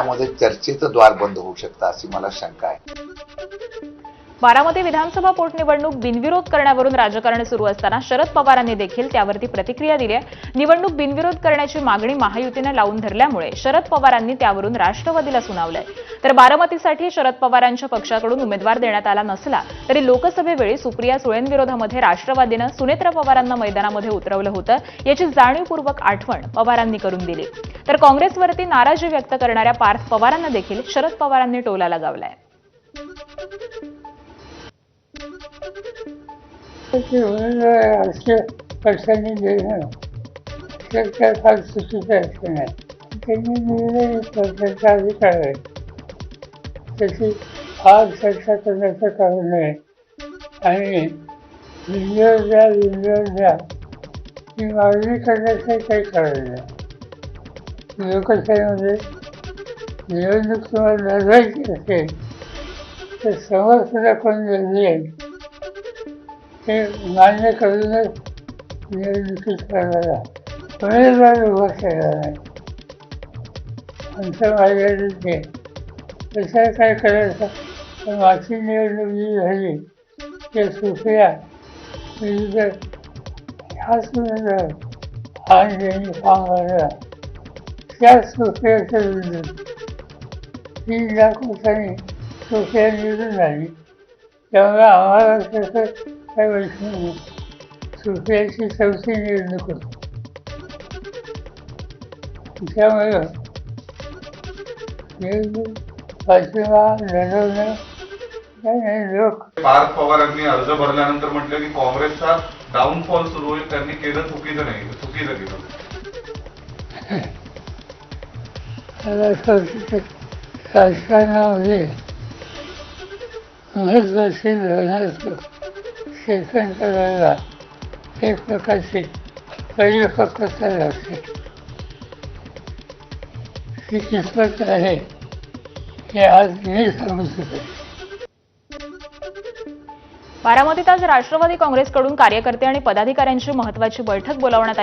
त्यामध्ये चर्चेचं द्वार बंद होऊ शकतं अशी मला शंका आहे. बारामती विधानसभा पोटनिवडणूक बिनविरोध करण्यावरून राजकारण सुरू असताना शरद पवारांनी देखील त्यावरती प्रतिक्रिया दिली आहे. निवडणूक बिनविरोध करण्याची मागणी महायुतीने लावून धरल्यामुळे शरद पवारांनी त्यावरून राष्ट्रवादीला सुनावलंय. तर बारामतीसाठी शरद पवारांच्या पक्षाकडून उमेदवार देण्यात आला नसला तरी लोकसभेवेळी सुप्रिया सुळेंविरोधामध्ये राष्ट्रवादीनं सुनेत्रा पवारांना मैदानामध्ये उतरवलं होतं, याची जाणीवपूर्वक आठवण पवारांनी करून दिली. तर काँग्रेसवरती नाराजी व्यक्त करणाऱ्या पार्थ पवारांना देखील शरद पवारांनी टोला लगावलाय. असे पक्षांनी देणं त्या फार चुकीचं असं नाही. त्यांनी दिलेले पक्षाचा अधिकार आहे, त्याची फार चर्चा करण्याचं कारण नाही. आणि विंडोर द्या ही मागणी करण्याचं काही कारण नाही. लोकशाहीमध्ये निवडणूक तुम्हाला लढवायची असेल तर समोर कोण लढले हे मान्य करूनच निवडणुकीत करणारा उमेदवार उभा केला नाही. आमचं मार्गदर्शन आहे. तसं काय करायचं तर मागची निवडणूक जी झाली ते सुप्रिया विरुद्ध ह्याच उमेदवार आणि ज्यांनी फॉर्म भरला त्याच सुप्रियाच्या विरुद्ध 3 लाख मतांनी सुप्रिया निवडून आली. त्यामुळे आम्हाला त्याचं काय वैषम्य नाही. सुप्रियाची 4थी निवडणूक होती. त्यामुळे निवडणूक पाठिंबा लढवणं काही नाही. लोक पार्थ पवारांनी अर्ज भरल्यानंतर म्हटलं की काँग्रेसचा डाऊनफॉल सुरू होईल, त्यांनी केलं चुकीचं नाही, चुकीचं केलं. राजकारणामध्ये महत्वाची लढण्याचं शेतन करायला एक प्रकारची परिपक्वता लागते. ती कितपत आहे हे आज मी सांगू शकतो. बारामतीत आज राष्ट्रवादी काँग्रेसकडून कार्यकर्ते आणि पदाधिकाऱ्यांची महत्त्वाची बैठक बोलावण्यात आली.